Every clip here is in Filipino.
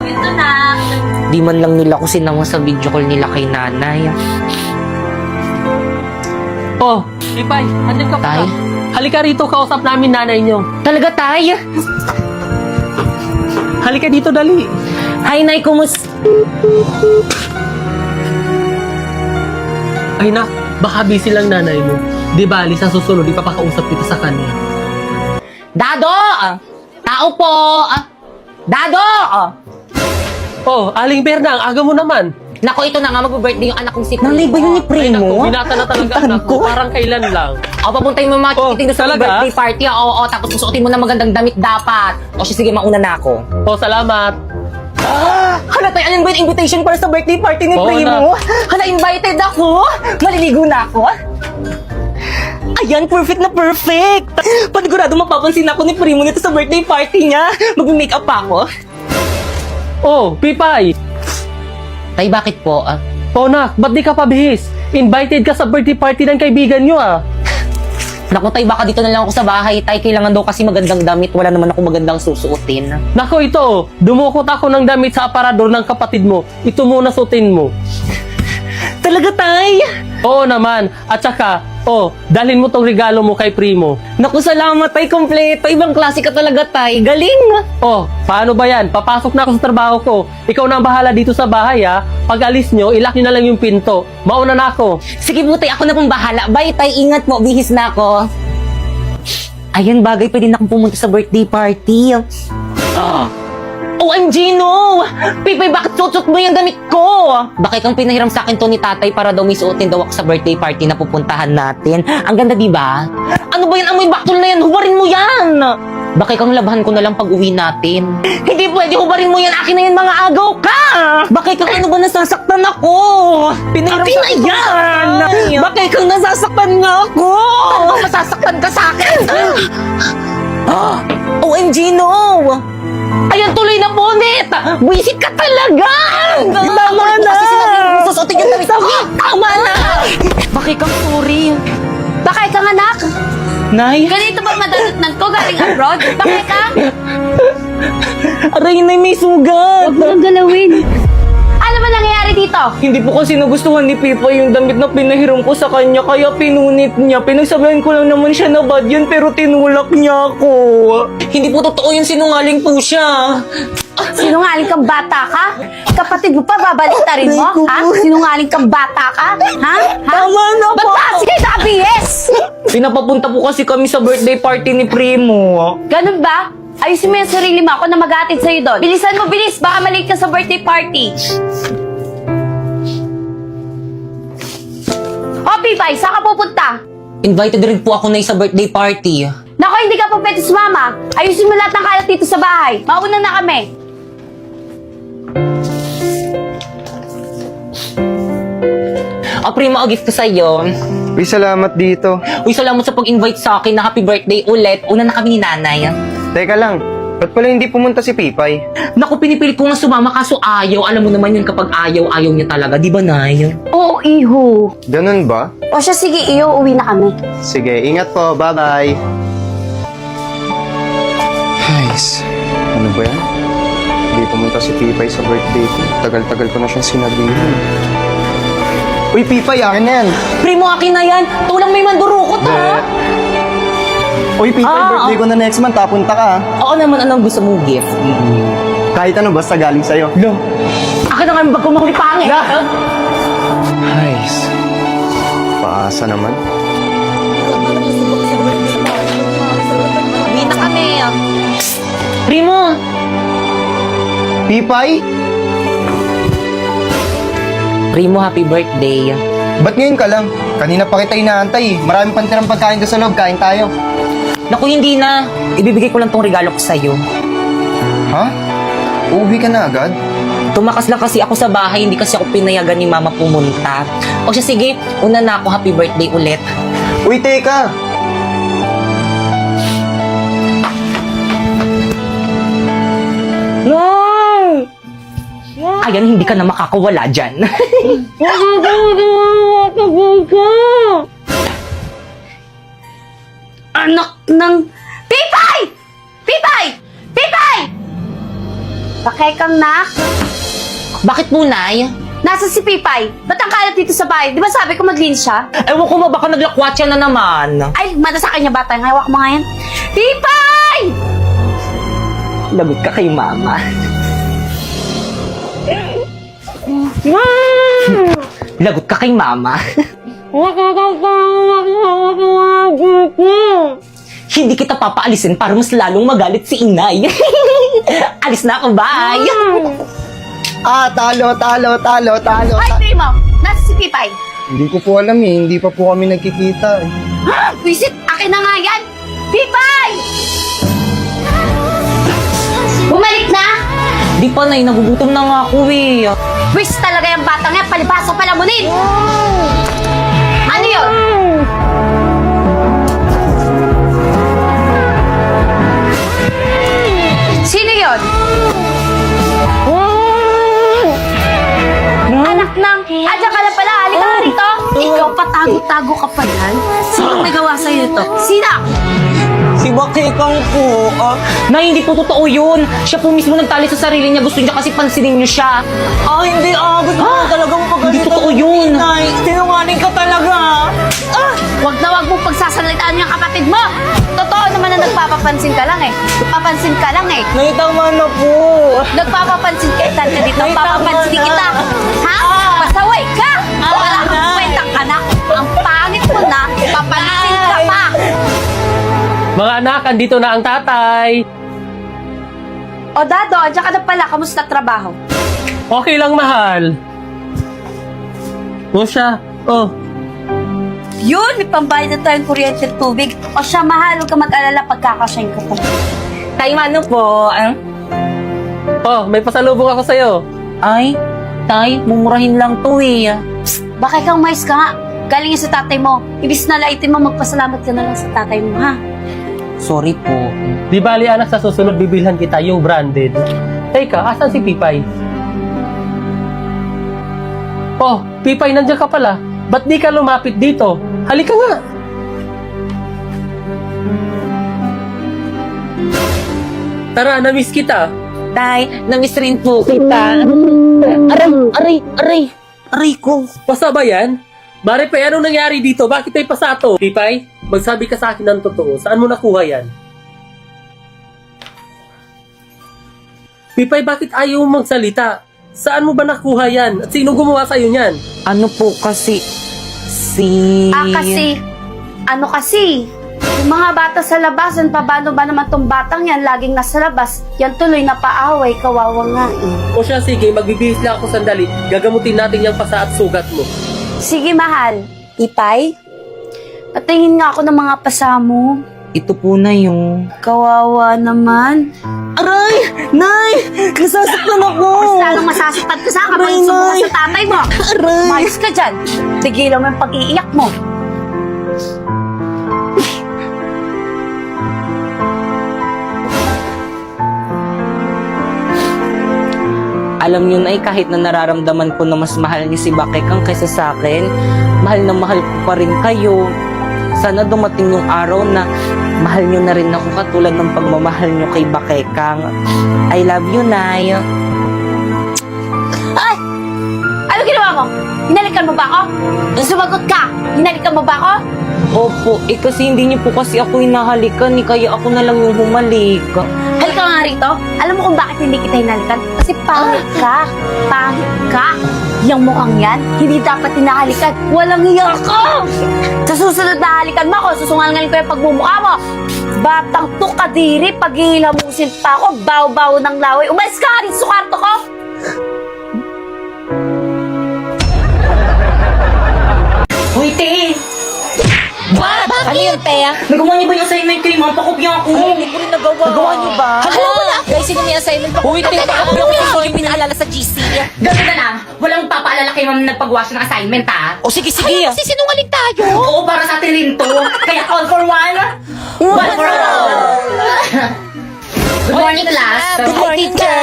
cute na. Di man lang nila ko sinama sa video call nila kay nanay. Oh, Ipay, andyan ka pa. Tay? Halika rito, kausap namin nanay niyo. Talaga, tay? Halika dito, dali. Hi, nay, kumusta? Ay na, baka busy lang nanay mo. Di bali, sa susunod, ipapakausap kita sa kanya. Dado! Tao po! Dado! Oh, Aling Berna, ang aga mo naman. Nako, ito na nga, mag-birthday yung anak kong si Primo. Nanay ba yun ni Ay Primo? naku, binata na talaga anak ko. Parang kailan lang. O, papuntahin mo mga Oh, chikiting doon sa talaga? birthday party. Oo, tapos susuotin mo na magandang damit dapat. O, siya, sige, mauna na ako. Oh, salamat. Hala, tayo, alam ba yung invitation para sa birthday party ni Oo Primo? Hala, invited ako. Maliligo na ako. Ayan, perfect na perfect. Panigurado mapapansin ako ni Primo nito sa birthday party niya. Mag-makeup pa ako. Oh, Pipay. Tay, bakit po? Oh, nak, ba't di ka pabihis? Invited ka sa birthday party ng kaibigan nyo, ah. Naku, tay, baka dito na lang ako sa bahay. Tay, kailangan daw kasi magandang damit. Wala naman ako magandang susuotin. Nako, ito, dumukot ako ng damit sa aparador ng kapatid mo. Ito muna suotin mo. Talaga, tay? Oo naman. At saka, dalhin mo tong regalo mo kay Primo. Naku, salamat, tay. Kompleto. Ibang klase ka talaga, tay. Galing. Oh, paano ba yan? Papasok na ako sa trabaho ko. Ikaw na ang bahala dito sa bahay, ha? Pag alis nyo, ilock nyo na lang yung pinto. Mauna na ako. Sige po, tay. Ako na pong bahala. Bye, tay. Ingat mo. Bihis na ako. Ayan, bagay. Pwede na akong pumunta sa birthday party. OMG, no! Pipay, bakit suot mo yung damit ko? Bakit kang pinahiram sa akin to ni tatay para daw may suotin daw ako sa birthday party na pupuntahan natin? Ang ganda, di ba? Ano ba yan? Amoy baktol na yan! Hubarin mo yan! Bakit kang labahan ko na lang pag uwi natin? Hindi pwede, hubarin mo yan! Akin na yan, mga agaw ka! Bakit kang ano ba nasasaktan ako? Pinahiram akin na yan! Bakit kang nasasaktan nga ako? Ano masasaktan ka sa akin? OMG, no! Ayan, tuloy na bonnet! Buisit ka talaga! Tama na! Kasi sinabi mo, susutin yung damit. Tama na! Bakit kang sorry? Bakit kang anak? Nay? Ganito ba madalutnan ko galing abroad? Bakit ka? Aray, Nay, may sugat! Huwag mo nang galawin. Ano ba nangyayari dito? Hindi po kasi nagustuhan ni Pipa yung damit na pinahiram ko sa kanya, kaya pinunit niya. Pinagsabihan ko lang naman siya na bad yun, pero tinulak niya ako. Hindi po totoo yun, sinungaling po siya. Sinungaling kang bata ka? Kapatid mo pa, babaliktarin mo? Ha? Sinungaling kang bata ka? Ha? Tama na Ba't po! ba? Sige, ABS! Pinapapunta po kasi kami sa birthday party ni Primo. Ganun ba? Ayusin mo yung sarili mo. Ako na mag-aatid sa'yo doon. Bilisan mo, bilis. Baka malate ka sa birthday party. O, Pipay, saan ka pupunta? Invited rin po ako na sa birthday party. Naku, hindi ka pa pwede sumama. Ayusin mo lahat ng kalat dito sa bahay. Mauna na kami. O, Primo, gift ko sa'yo. Uy, salamat dito. Uy, salamat sa pag-invite sa akin na happy birthday ulit. Una na kami ni nanay. Teka lang, ba't pala hindi pumunta si Pipay? Naku, pinipilit ko nga sumama kaso ayaw. Alam mo naman yun kapag ayaw, ayaw niya talaga. Di ba, Nay? Oo, iho. Ganun ba? O siya, sige, iyo. Uwi na kami. Sige, ingat po. Bye-bye. Guys, ano ba yan? Hindi pumunta si Pipay sa birthday ko. Tagal-tagal ko na siyang sinabihan. Uy, Pipay, akin na yan. Primo, akin na yan. Tulang may mandurukot, ha? Uy, Pipay, birthday ko na next month. Punta ka, ha? Oo naman, anong gusto mong gift? Kahit ano, basta galing sa'yo. No. Akin na nga yung bag ko makulipangin. Guys, paasa naman. Uwi na kami. Primo! Pipay? Primo, happy birthday. Ba't ngayon ka lang? Kanina pa kita inaantay. Marami pang tirang pagkain doon sa loob. Kain tayo. Naku, hindi na. Ibibigay ko lang tong regalo ko sa'yo. Ha? Uuwi ka na agad? Tumakas lang kasi ako sa bahay, hindi kasi ako pinayagan ni Mama pumunta. O siya, sige, una na ako, happy birthday ulit. Uy, teka! No! Ayan, hindi ka na makakawala dyan. Anak ng... Pipay! Pipay! Pipay! Bakay kang nak. Bakit po, Nay? Nasa si Pipay. Ba't ang kalat dito sa bahay? Di ba sabi ko maglinis siya? Ewan ko ba, baka naglakwatsa na naman. Ay, mada sa kanya bata. Hawak mo nga yan. Pipay! Lagot ka kay Mama. Lagot ka kay Mama. Hindi kita papaalisin para mas lalong magalit si Inay. Alis na ako, bye! Talo. Ay, Primo! Nasa si Pipay. Hindi ko po alam eh. Hindi pa po kami nagkikita eh. Visit, akin na nga yan! Pipay! Bumalik na! Di pa, Nay. Nagugutom na nga ako eh. Wish talaga yung batang yan, palibasa palamunin! Ano yun? Sino yun? Anak ng... Adyan ka na pala, halika ka rito! Ikaw patago-tago ka pa yan? Sino may gawa sa'yo ito? Sino? Si Bakekang po. Nay, hindi po totoo yun. Siya po mismo nagtali sa sarili niya. Gusto niya kasi pansinin niyo siya. Hindi. Gusto ko talagang pagalitan. Hindi totoo yun. Nay, sinungaling ka talaga. Huwag na huwag mong pagsasalitaan yung kapatid mo! Totoo naman na nagpapapansin ka lang eh. Nagpapansin ka lang eh. Nay, tama na po. Nagpapapansin kita ka dito. Ay, Papapansin tama na. kita. Ha? Pasaway ka! Wala kang Nay. kwentang anak. Ang pangit mo na. Papansin ka pa. Mga anak, andito na ang tatay. O Dado, andyan ka na pala. Kamusta trabaho? Okay lang, mahal. O siya. Oh. Yun, may pambayad na tayong kuryente at tubig. O siya, mahal. Huwag ka mag-alala pagkakasyahin ka pa. Tay, Mano po. Oh, may pasalubong ako sa'yo. Ay, Tay, mumurahin lang to eh. Bakit kang mais ka nga? Galing yan sa tatay mo. Ibis na laitin mo, magpasalamat ka na lang sa tatay mo, ha? Sorry po. Di bali anak, sa susunod bibilhan kita yung branded. Teka, asan si Pipay? Oh, Pipay, nandiyan ka pala. Ba't di ka lumapit dito? Halika nga. Tara, namiss kita. Tay, namiss rin po kita. Aray ko. Basta ba yan? Mare pa, anong nangyari dito? Bakit tayo pasato? Pipay, magsabi ka sa akin ng totoo. Saan mo nakuha yan? Pipay, bakit ayaw mo magsalita? Saan mo ba nakuha yan? At sino gumawa sa'yo niyan? Ano po kasi, Kasi, ano kasi? Yung mga bata sa labas, pa paano ba naman tong batang yan laging nasa labas? Yan tuloy na paaway, kawawa nga eh. O siya, sige, magbibihis lang ako sandali. Gagamutin natin yung pasa at sugat mo. Sige, mahal. Ipay? Patingin nga ako ng mga pasa mo. Ito po na yung... Kawawa naman. Aray! Nay! Nasasaktan ako! Mas lalong masasaktan ka sa kapag Aray, sumuka Nay. sa tatay mo. Aray! Umayos ka dyan. Tigilan mo yung pag-iiyak mo. Alam niyo na kahit na nararamdaman ko na mas mahal niyo si Bakekang kaysa sa akin, mahal na mahal ko pa rin kayo. Sana dumating yung araw na mahal niyo na rin ako katulad ng pagmamahal niyo kay Bakekang. I love you, Nay. Ay! Ano ginawa mo? Hinalikan mo ba ako? Sumagot ka! Hinalikan mo ba ako? Opo, kasi hindi niyo po kasi ako hinahalikan, kaya ako na lang yung humalik. Halika nga rito. Alam mo kung bakit hindi kita hinalikan? Kasi pangit ka. Pangit ka. Yung mukhang yan, hindi dapat hinahalikan. Walang hiya ka! Sa susunod na halikan mo ako, susungalingan ko yung pagmumukha mo. Batang to kadiri, paghihilamusin pa ako, baw-baw ng laway. Umalis ka nga rin sa kwarto ko! Uy, te! What? Ano yun, te? Nagawa niyo ba yung assignment kayo? Mga pakopya ako. Hindi ko rin nagawa. Nagawa niyo ba? Alam mo na! Guys, sino may assignment pa? Uy, te, pakopya ako yung assignment. pinaalala sa GC. Ganun na lang. Walang papaalala kay ma'am na nagpagawa siya ng assignment, ha? O sige, sige. Ay, sinungaling tayo! Oo, para sa atin rin to. Kaya all for one, one for all. Good morning, class. Good morning, teacher.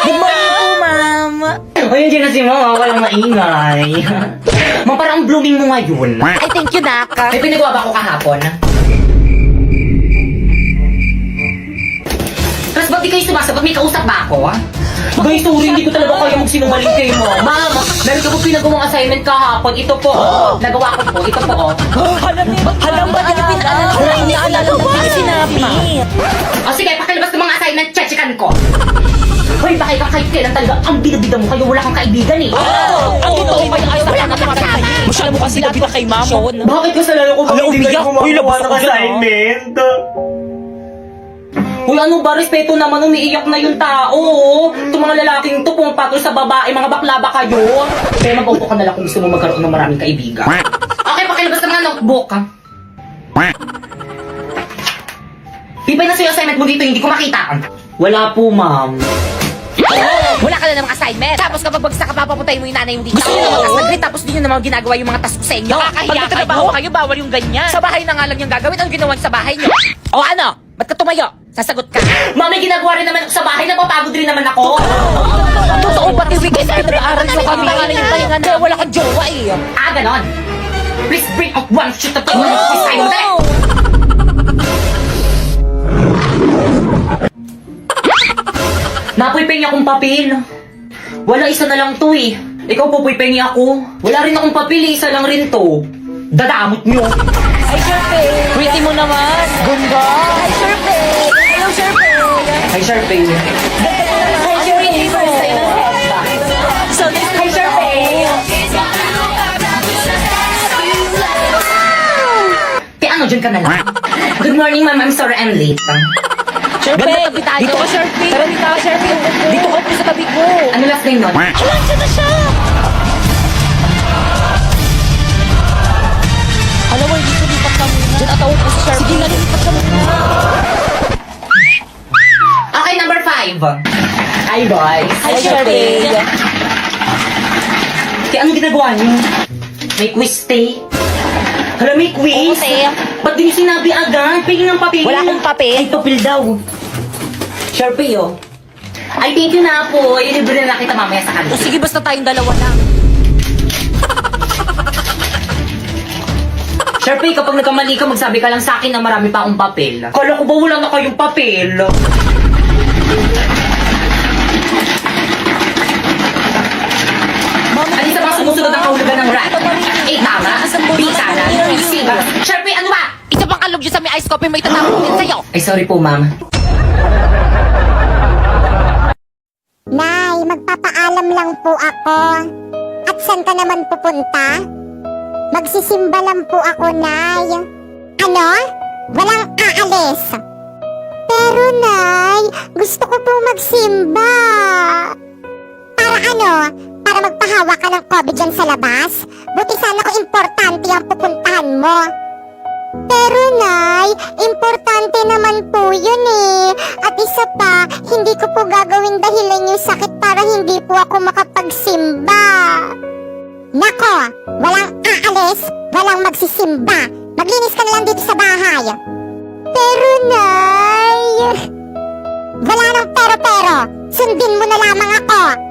Good morning po, ma'am. Ayun dyan na si mama. Walang maingay. Ma'am, parang blooming mo ngayon. Ay, thank you, Naka. May pinagawa ba ko kahapon? Class, ba't Ba't di kayo sumasagot? May kausap ba ako? Guys, sorry, hindi ko talaga kaya magsinungaling kayo mo. Ma'am, meron ka po pinagawang assignment kahapon. Ito po, nagawa ko po. Ito po, Alam ba niya? Naalala mo ba? Sinabi. O sige, pakilabas ng mga assignment, chechikan ko. Hoy, bakit ka kahit kailan talaga ang binabida mo kayo? Wala kang kaibigan eh. Ang totoo pa yung wala ka naman. Masyado mo kasi labi na kay ma'am. Bakit ka sa lalo ko Hala, umiyak. Uy, labas ako dyan, assignment? Uy, ano ba? Respeto naman, umiiyak na yung tao. Itong mga lalaking to, pumapatol sa babae, mga bakla ba kayo? Kaya mag-upo ka na lang kung gusto mo magkaroon ng maraming kaibigan. Okay, pakilabas ng mga notebook. Pipay na sa'yo assignment mo dito, hindi ko makita. Wala po, ma'am. Wala ka na namang assignment. Tapos kapag bagsak ka, papapuntayin mo yung nanay mo dito. Gusto nyo naman mag-grade, tapos di nyo naman ginagawa yung mga task ko sa inyo. Pag nagtatrabaho kayo, bawal yung ganyan. Sa bahay na nga lang yung gagawin. Ano ginawa sa bahay nyo? O ano? Ba't ka tumayo? Sasagot ka. Ma'am, may ginagawa rin naman ako sa bahay, napapagod rin naman ako. Totoo ba? Weekend ay nag-aaral nyo kami. Kaya wala kang jowa eh. Ah, ganon. Please bring up one shoot at tayo. Napuy-pengi akong papel. Wala, isa na lang to eh. Ikaw pupuy-pengi ako. Wala rin akong papel eh, isa lang rin to. Dadamot nyo. Ay, Sharpay. Pretty mo naman. Ganda. Ay, Sharpay. Hello, Sharpay. Hi, Sharpay. Hi, Sharpay. So, hi, Sharpay. Kaya ano, dyan ka na lang. Good morning, ma'am. I'm sorry I'm late. Sharpay, dito ka, Sharpay. Tara, dito ka, Sharpay. Dito ka po sa tabi ko. Ano last name nun? Nandiyan na siya. Alam mo, dito lipat ka muna. Diyan ataw po si Sharpay. Sige na, lipat ka muna. Okay, number 5. Hi, boys. Hi, Sharpay. Kaya ano ginagawa niyo? May quiz day? Hala, may quiz? Oo, te. Ba't di niyo sinabi agad? Pingin ng papel. Wala akong papel. Ay, papel daw. Sharpay, oh. Ay, thank you na po. Ilibre na kita mamaya sa kanila. O sige, basta tayong dalawa lang. Sharpay, kapag nagkamali ka, magsabi ka lang sa akin na marami pa akong papel. Kala ko ba wala na kayong papel? Ano sa mga sumusunod ang kahulugan ng rat? A, tama. B, sana. C, ba? Sharpay, ano ba? Isa pang kalog dyan sa may ice coffee, may tatapon din sa'yo. Ay, sorry po, ma'am. Nay, magpapaalam lang po ako. At saan ka naman pupunta? Magsisimba lang po ako, Nay. Ano? Walang aalis. Pero, Nay, gusto ko po magsimba. Para ano? Para magpahawa ka ng COVID dyan sa labas? Buti sana kung importante ang pupuntahan mo. Pero, Nay, importante naman po yun eh. At isa pa, hindi ko po gagawin dahilan yung sakit para hindi po ako makapagsimba. Nako, walang aalis, walang magsisimba. Maglinis ka na lang dito sa bahay. Pero, Nay, wala nang pero-pero. Sundin mo na lamang ako.